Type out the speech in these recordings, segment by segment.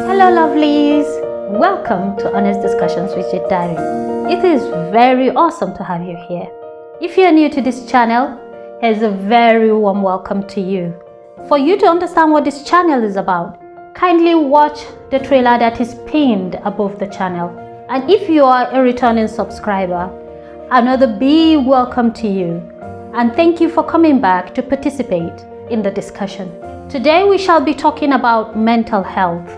Hello lovelies, welcome to Honest Discussions with your Diary. It is very awesome to have you here. If you are new to this channel, here's a very warm welcome to you. For you to understand what this channel is about, kindly watch the trailer that is pinned above the channel. And if you are a returning subscriber, another big welcome to you. And thank you for coming back to participate in the discussion. Today we shall be talking about mental health.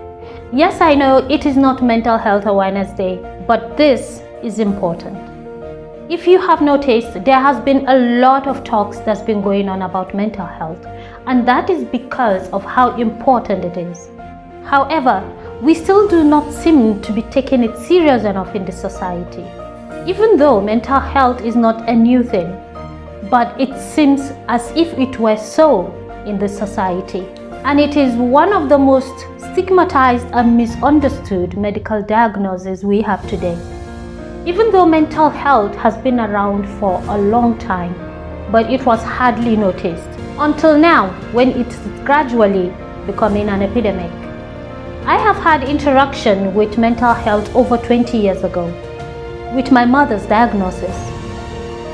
Yes, I know it is not Mental Health Awareness Day, but this is important. If you have noticed, there has been a lot of talks that's been going on about mental health, and that is because of how important it is. However, we still do not seem to be taking it serious enough in this society. Even though mental health is not a new thing, but it seems as if it were so in this society. And it is one of the most stigmatized and misunderstood medical diagnoses we have today. Even though mental health has been around for a long time, but it was hardly noticed until now when it is gradually becoming an epidemic. I have had interaction with mental health over 20 years ago with my mother's diagnosis,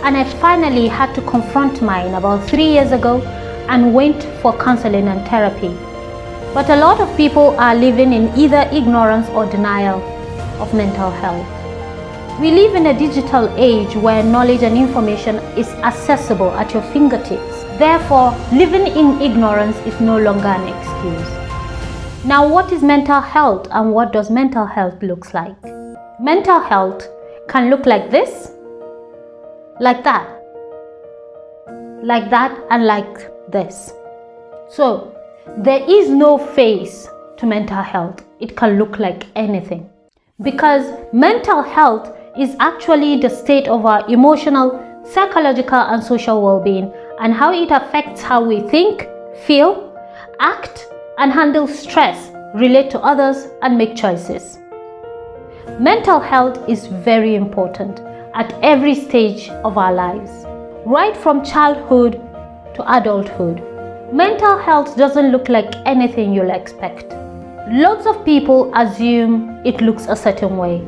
and I finally had to confront mine about 3 years ago and went for counseling and therapy. But a lot of people are living in either ignorance or denial of mental health. We live in a digital age where knowledge and information is accessible at your fingertips. Therefore, living in ignorance is no longer an excuse. Now, what is mental health and what does mental health look like? Mental health can look like this, like that, and like this. So there is no face to mental health. It can look like anything, because mental health is actually the state of our emotional, psychological and social well-being, and how it affects how we think, feel, act and handle stress, relate to others and make choices. Mental health is very important at every stage of our lives, right from childhood to adulthood. Mental health doesn't look like anything you'll expect. Lots of people assume it looks a certain way,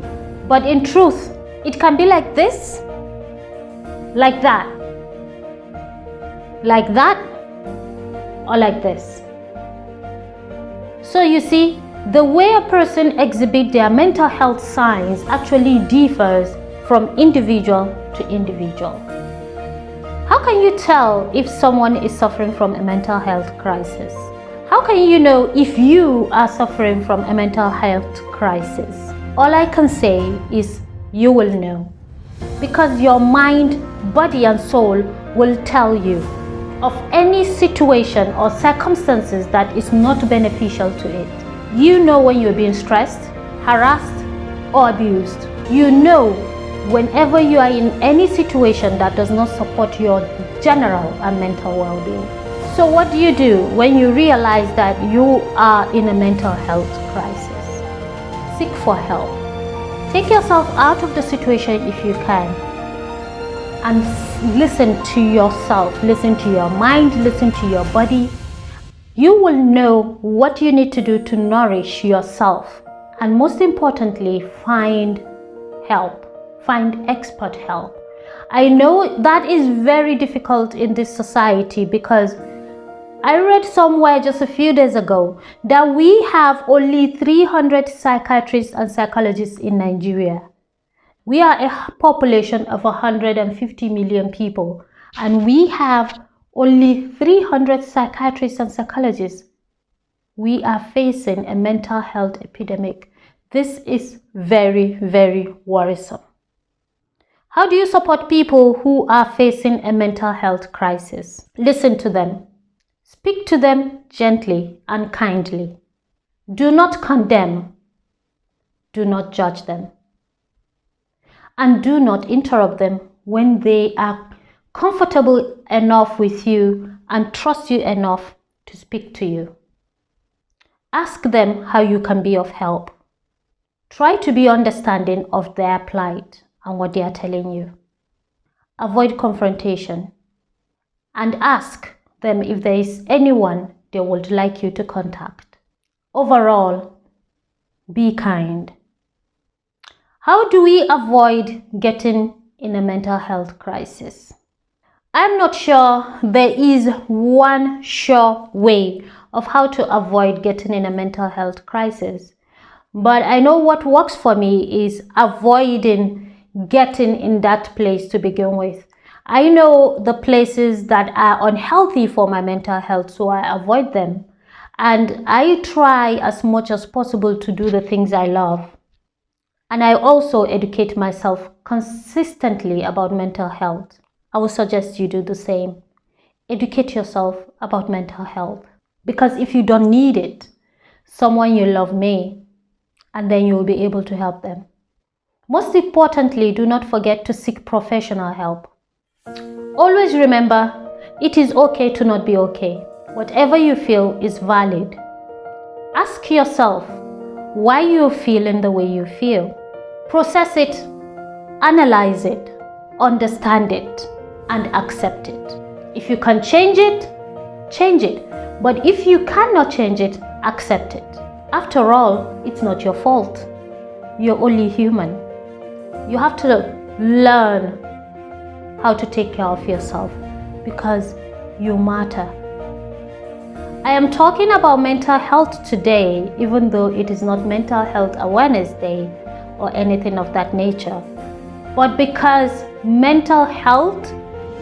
but in truth, it can be like this, like that, or like this. So you see, the way a person exhibits their mental health signs actually differs from individual to individual. How can you tell if someone is suffering from a mental health crisis? How can you know if you are suffering from a mental health crisis? All I can say is you will know, because your mind, body and soul will tell you of any situation or circumstances that is not beneficial to it. You know when you're being stressed, harassed or abused. You know whenever you are in any situation that does not support your general and mental well-being. So what do you do when you realize that you are in a mental health crisis? Seek for help. Take yourself out of the situation if you can, and listen to yourself, listen to your mind, listen to your body. You will know what you need to do to nourish yourself, and most importantly, find help. Find expert help. I know that is very difficult in this society, because I read somewhere just a few days ago that we have only 300 psychiatrists and psychologists in Nigeria. We are a population of 150 million people, and we have only 300 psychiatrists and psychologists. We are facing a mental health epidemic. This is very, very worrisome. How do you support people who are facing a mental health crisis? Listen to them. Speak to them gently and kindly. Do not condemn. Do not judge them. And do not interrupt them when they are comfortable enough with you and trust you enough to speak to you. Ask them how you can be of help. Try to be understanding of their plight and what they are telling you. Avoid confrontation and ask them if there is anyone they would like you to contact. Overall, Be kind. How do we avoid getting in a mental health crisis? I'm not sure there is one sure way of how to avoid getting in a mental health crisis. But I know what works for me is avoiding getting in that place to begin with. I know the places that are unhealthy for my mental health, so I avoid them. And I try as much as possible to do the things I love. And I also educate myself consistently about mental health. I would suggest you do the same. Educate yourself about mental health. Because if you don't need it, someone you love may, and then you will be able to help them. Most importantly, do not forget to seek professional help. Always remember, it is okay to not be okay. Whatever you feel is valid. Ask yourself why you're feeling the way you feel. Process it, analyze it, understand it, and accept it. If you can change it, change it. But if you cannot change it, accept it. After all, it's not your fault. You're only human. You have to learn how to take care of yourself because you matter. I am talking about mental health today, even though it is not Mental Health Awareness Day or anything of that nature. But because mental health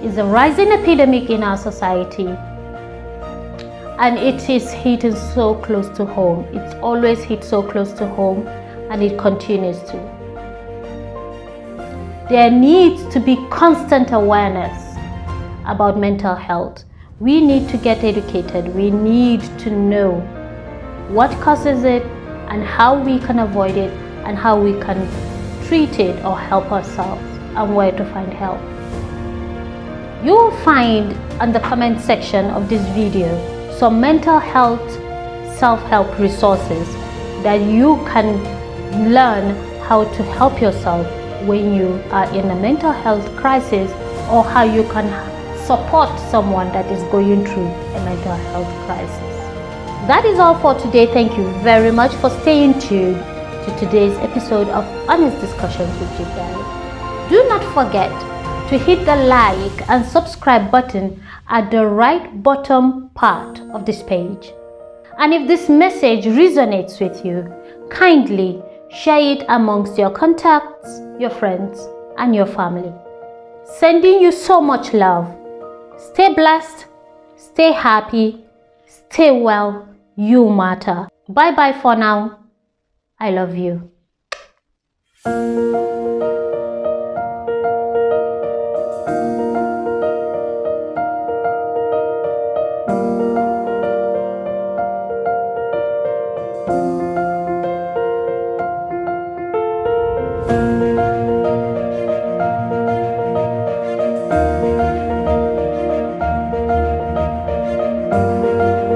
is a rising epidemic in our society, and it is hitting so close to home. It's always hit so close to home, and it continues to. There needs to be constant awareness about mental health. We need to get educated. We need to know what causes it and how we can avoid it and how we can treat it or help ourselves and where to find help. You will find in the comment section of this video some mental health self-help resources that you can learn how to help yourself when you are in a mental health crisis, or how you can support someone that is going through a mental health crisis. That is all for today. Thank you very much for staying tuned to today's episode of Honest Discussions with Jibari. Do not forget to hit the like and subscribe button at the right bottom part of this page. And if this message resonates with you, kindly share it amongst your contacts, your friends, and your family. Sending you so much love. Stay blessed, stay happy, stay well. You matter. Bye bye for now. I love you.